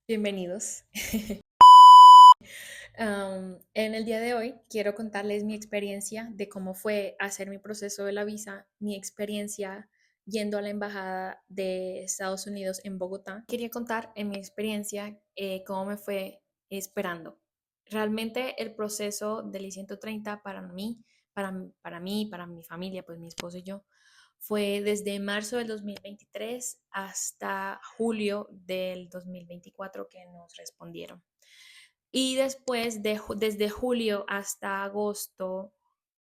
Bienvenidos. En el día de hoy quiero contarles mi experiencia de cómo fue hacer mi proceso de la visa, mi experiencia yendo a la Embajada de Estados Unidos en Bogotá. Quería contar en mi experiencia cómo me fue esperando. Realmente el proceso del I-130 para mí, para mi familia, pues mi esposo y yo, fue desde marzo del 2023 hasta julio del 2024 que nos respondieron. Y después, desde julio hasta agosto,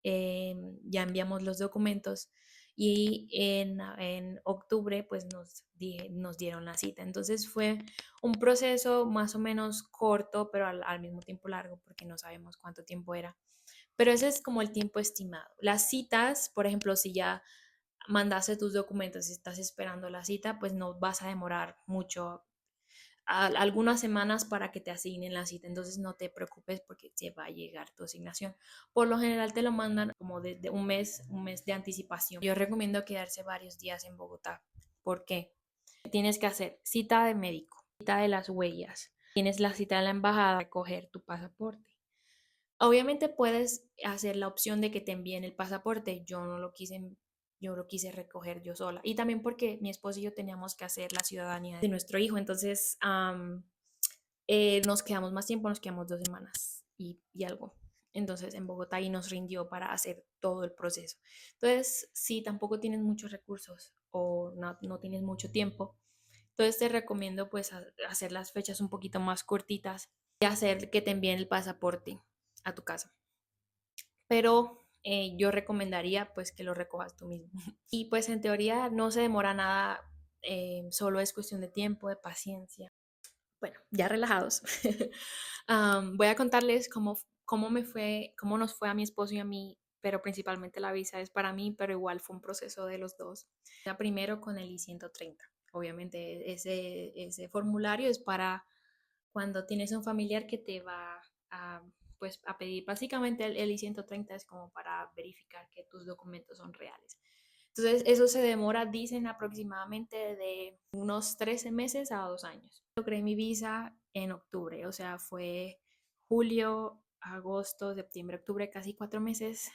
ya enviamos los documentos y en octubre pues nos dieron la cita. Entonces fue un proceso más o menos corto, pero al mismo tiempo largo, porque no sabemos cuánto tiempo era. Pero ese es como el tiempo estimado. Las citas, por ejemplo, si ya mandaste tus documentos y estás esperando la cita, pues no vas a demorar mucho, algunas semanas para que te asignen la cita, entonces no te preocupes porque te va a llegar tu asignación. Por lo general te lo mandan como desde un mes de anticipación. Yo recomiendo quedarse varios días en Bogotá. ¿Por qué? Tienes que hacer cita de médico, cita de las huellas, tienes la cita en la embajada, recoger tu pasaporte. Obviamente puedes hacer la opción de que te envíen el pasaporte. Yo lo quise recoger yo sola. Y también porque mi esposo y yo teníamos que hacer la ciudadanía de nuestro hijo. Entonces nos quedamos más tiempo, nos quedamos 2 semanas y algo. Entonces en Bogotá y nos rindió para hacer todo el proceso. Entonces, si tampoco tienes muchos recursos o no tienes mucho tiempo, entonces te recomiendo pues hacer las fechas un poquito más cortitas y hacer que te envíen el pasaporte a tu casa. Pero yo recomendaría pues que lo recojas tú mismo. Y pues en teoría no se demora nada, solo es cuestión de tiempo, de paciencia. Bueno, ya relajados, voy a contarles cómo nos fue a mi esposo y a mí, pero principalmente la visa es para mí, pero igual fue un proceso de los dos. Ya primero con el I-130. Obviamente ese formulario es para cuando tienes un familiar que te va a, pues, a pedir. Básicamente el I-130 es como para verificar que tus documentos son reales. Entonces, eso se demora, dicen, aproximadamente de unos 13 meses a 2 años. Logré mi visa en octubre, o sea, fue julio, agosto, septiembre, octubre, casi 4 meses,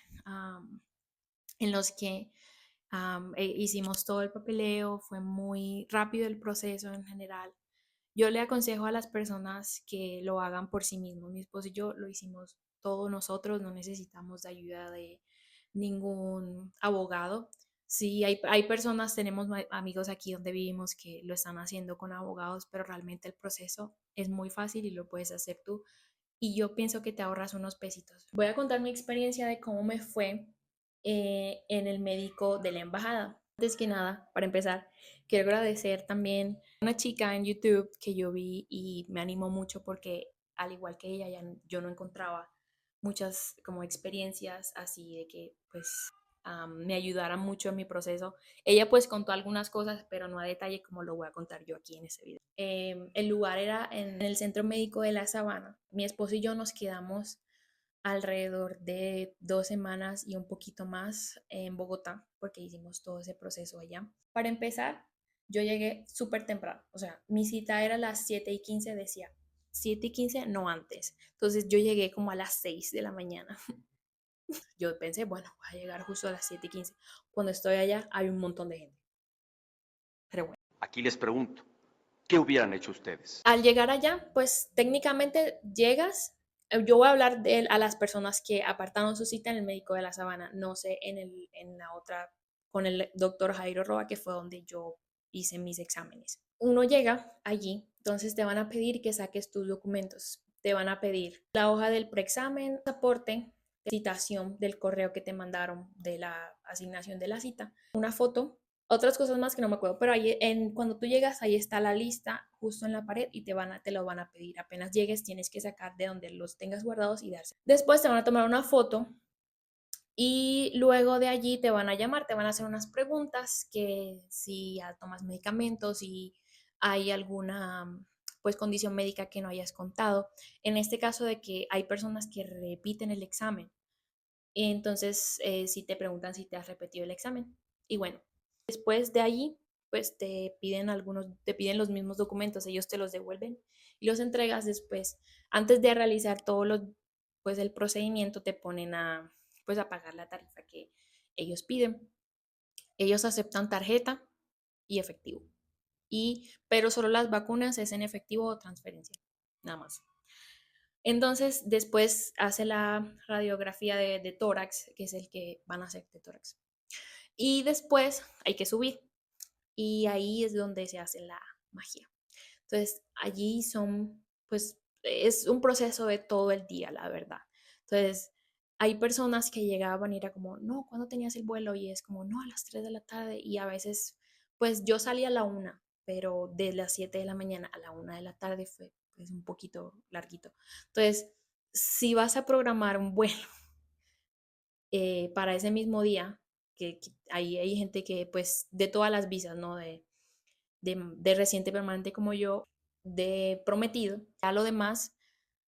en los que hicimos todo el papeleo, fue muy rápido el proceso en general. Yo le aconsejo a las personas que lo hagan por sí mismos. Mi esposo y yo lo hicimos todos nosotros, no necesitamos de ayuda de ningún abogado. Sí, hay personas, tenemos amigos aquí donde vivimos que lo están haciendo con abogados, pero realmente el proceso es muy fácil y lo puedes hacer tú. Y yo pienso que te ahorras unos pesitos. Voy a contar mi experiencia de cómo me fue en el médico de la embajada. Antes que nada, para empezar, quiero agradecer también a una chica en YouTube que yo vi y me animó mucho porque al igual que ella, yo no encontraba muchas como experiencias así de que pues me ayudaran mucho en mi proceso. Ella pues contó algunas cosas, pero no a detalle como lo voy a contar yo aquí en este video. El lugar era en el Centro Médico de la Sabana. Mi esposo y yo nos quedamos alrededor de 2 semanas y un poquito más en Bogotá, porque hicimos todo ese proceso allá. Para empezar, yo llegué súper temprano, o sea, mi cita era a las 7:15, decía 7:15, no antes. Entonces yo llegué como a las 6 de la mañana. Yo pensé, bueno, voy a llegar justo a las 7:15. Cuando estoy allá hay un montón de gente. Pero bueno. Aquí les pregunto, ¿qué hubieran hecho ustedes? Al llegar allá, pues técnicamente llegas. Yo voy a hablar a las personas que apartaron su cita en el médico de la Sabana, no sé en la otra, con el doctor Jairo Roa, que fue donde yo hice mis exámenes. Uno llega allí, entonces te van a pedir que saques tus documentos. Te van a pedir la hoja del preexamen, pasaporte, citación del correo que te mandaron de la asignación de la cita, una foto, otras cosas más que no me acuerdo, pero ahí cuando tú llegas, ahí está la lista justo en la pared y te lo van a pedir. Apenas llegues, tienes que sacar de donde los tengas guardados y darse. Después te van a tomar una foto y luego de allí te van a llamar, te van a hacer unas preguntas que si ya tomas medicamentos, si hay alguna pues condición médica que no hayas contado. En este caso de que hay personas que repiten el examen, entonces si te preguntan si te has repetido el examen. Y bueno, después de allí, pues te piden los mismos documentos, ellos te los devuelven y los entregas después. Antes de realizar pues el procedimiento te ponen pues a pagar la tarifa que ellos piden. Ellos aceptan tarjeta y efectivo. Pero solo las vacunas es en efectivo o transferencia, nada más. Entonces, después hace la radiografía de tórax, que es el que van a hacer de tórax. Y después hay que subir. Y ahí es donde se hace la magia. Entonces, allí pues, es un proceso de todo el día, la verdad. Entonces, hay personas que llegaban y era como, no, ¿cuándo tenías el vuelo? Y es como, no, a las 3 de la tarde. Y a veces, pues yo salí a la 1, pero de las 7 de la mañana a la 1 de la tarde fue pues, un poquito larguito. Entonces, si vas a programar un vuelo para ese mismo día, que hay gente que pues de todas las visas, ¿no? De residente permanente como yo, de prometido. Ya lo demás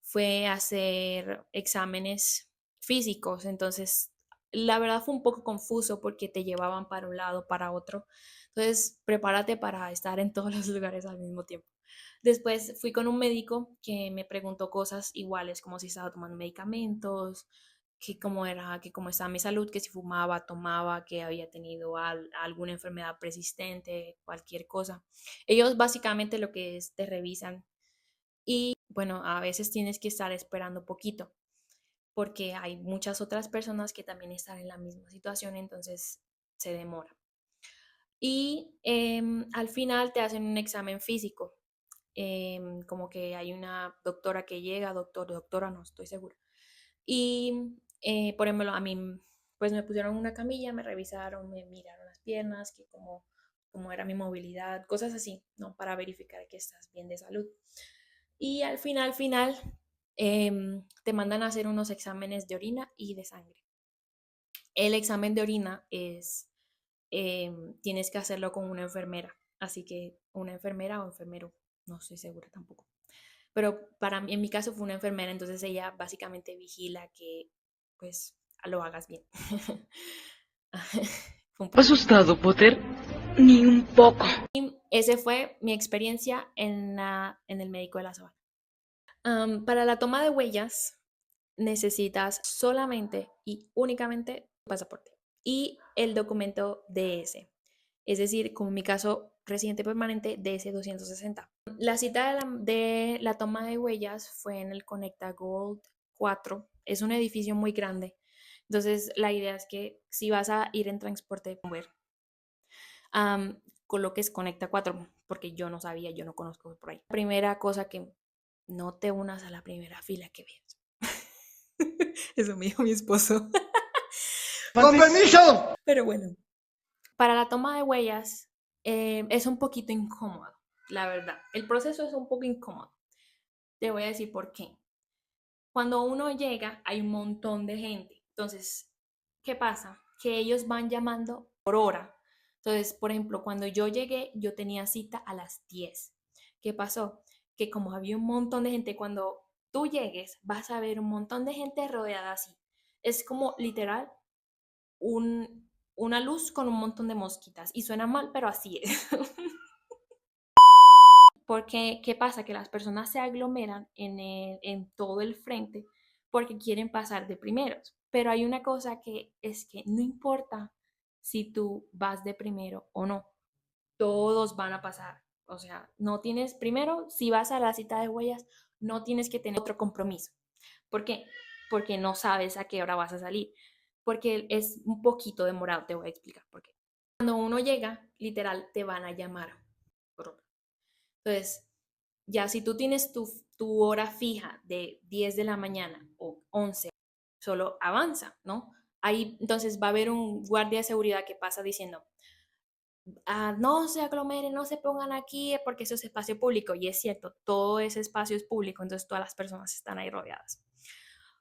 fue hacer exámenes físicos, entonces la verdad fue un poco confuso porque te llevaban para un lado, para otro. Entonces, prepárate para estar en todos los lugares al mismo tiempo. Después fui con un médico que me preguntó cosas iguales, como si estaba tomando medicamentos, que cómo era, que cómo estaba mi salud, que si fumaba, tomaba, que había tenido alguna enfermedad persistente, cualquier cosa. Ellos básicamente lo que es te revisan y bueno, a veces tienes que estar esperando poquito porque hay muchas otras personas que también están en la misma situación, entonces se demora. Y al final te hacen un examen físico, como que hay una doctora que llega, doctora, no estoy segura. Y, por ejemplo, a mí, pues me pusieron una camilla, me revisaron, me miraron las piernas, que cómo era mi movilidad, cosas así, ¿no? Para verificar que estás bien de salud. Y al final, te mandan a hacer unos exámenes de orina y de sangre. El examen de orina tienes que hacerlo con una enfermera, así que una enfermera o enfermero, no estoy segura tampoco. Pero en mi caso fue una enfermera, entonces ella básicamente vigila que pues lo hagas bien. Fue un poco. ¿Asustado, Potter? Ni un poco. Ese fue mi experiencia en el médico de la sabana. Para la toma de huellas necesitas solamente y únicamente tu pasaporte y el documento DS, es decir, como en mi caso, residente permanente DS-260. La cita de la toma de huellas fue en el Conecta Gold 4. Es un edificio muy grande. Entonces, la idea es que si vas a ir en transporte, coloques Conecta 4, porque yo no sabía, yo no conozco por ahí. Primera cosa que no te unas a la primera fila que veas. Eso me dijo mi esposo. ¡Con permiso! Pero bueno, para la toma de huellas es un poquito incómodo, la verdad. El proceso es un poco incómodo. Te voy a decir por qué. Cuando uno llega, hay un montón de gente. Entonces, ¿qué pasa? Que ellos van llamando por hora. Entonces, por ejemplo, cuando yo llegué, yo tenía cita a las 10. ¿Qué pasó? Que como había un montón de gente, cuando tú llegues, vas a ver un montón de gente rodeada así. Es como literal una luz con un montón de mosquitas. Y suena mal, pero así es. Porque, ¿qué pasa? Que las personas se aglomeran en todo el frente porque quieren pasar de primeros. Pero hay una cosa que es que no importa si tú vas de primero o no, todos van a pasar. O sea, no tienes, primero, si vas a la cita de huellas, no tienes que tener otro compromiso. ¿Por qué? Porque no sabes a qué hora vas a salir. Porque es un poquito demorado, te voy a explicar por qué. Cuando uno llega, literal, te van a llamar por hora. Entonces, ya si tú tienes tu hora fija de 10 de la mañana o 11, solo avanza, ¿no? Ahí entonces va a haber un guardia de seguridad que pasa diciendo, no se aglomeren, no se pongan aquí porque eso es espacio público. Y es cierto, todo ese espacio es público, entonces todas las personas están ahí rodeadas.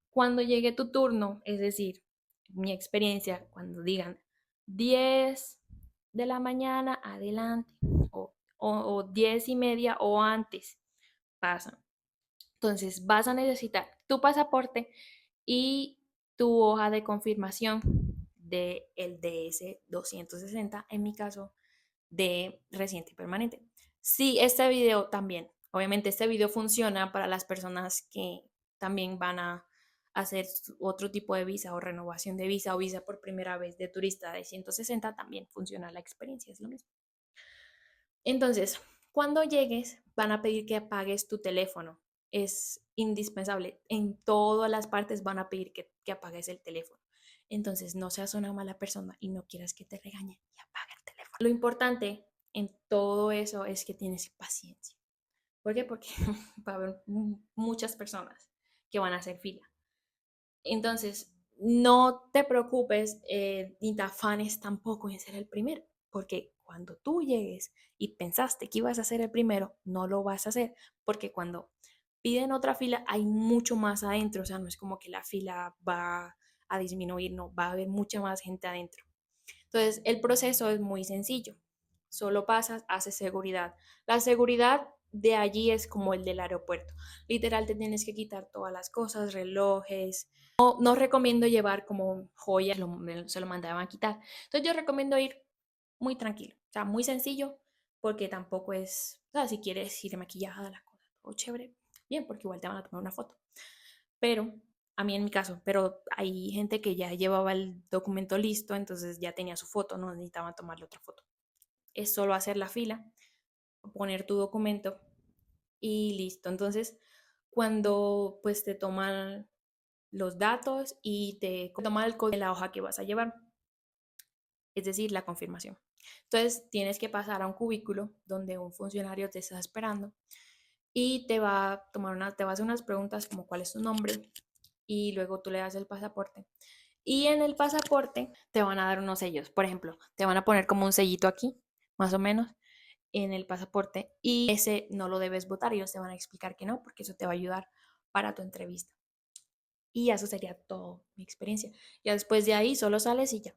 Cuando llegue tu turno, es decir, mi experiencia, cuando digan 10 de la mañana, adelante, o 10:30 o antes, pasan. Entonces vas a necesitar tu pasaporte y tu hoja de confirmación del DS 260. En mi caso, de residente permanente. Sí, este video también, obviamente este video funciona para las personas que también van a hacer otro tipo de visa o renovación de visa o visa por primera vez de turista de 160, también funciona la experiencia, es lo mismo. Entonces, cuando llegues, van a pedir que apagues tu teléfono. Es indispensable. En todas las partes van a pedir que apagues el teléfono. Entonces, no seas una mala persona y no quieras que te regañen y apaga el teléfono. Lo importante en todo eso es que tienes paciencia. ¿Por qué? Porque va a haber muchas personas que van a hacer fila. Entonces, no te preocupes ni te afanes tampoco en ser el primero, porque cuando tú llegues y pensaste que ibas a ser el primero, no lo vas a hacer, porque cuando piden otra fila hay mucho más adentro, o sea, no es como que la fila va a disminuir, no, va a haber mucha más gente adentro. Entonces, el proceso es muy sencillo. Solo pasas, haces seguridad. La seguridad de allí es como el del aeropuerto. Literal, te tienes que quitar todas las cosas, relojes. No recomiendo llevar como joyas, se lo mandaban a quitar. Entonces, yo recomiendo ir muy tranquilo, o sea, muy sencillo, porque tampoco es, o sea, si quieres ir maquillada, la cosa, todo chévere, bien, porque igual te van a tomar una foto. Pero a mí en mi caso, pero hay gente que ya llevaba el documento listo, entonces ya tenía su foto, no necesitaban tomarle otra foto. Es solo hacer la fila, poner tu documento y listo. Entonces, cuando pues te toman los datos y te toman el código de la hoja que vas a llevar, es decir, la confirmación. Entonces, tienes que pasar a un cubículo donde un funcionario te está esperando y te va a tomar te va a hacer unas preguntas como cuál es tu nombre y luego tú le das el pasaporte. Y en el pasaporte te van a dar unos sellos. Por ejemplo, te van a poner como un sellito aquí, más o menos, en el pasaporte. Y ese no lo debes votar. Ellos te van a explicar que no, porque eso te va a ayudar para tu entrevista. Y eso sería todo mi experiencia. Ya después de ahí solo sales y ya.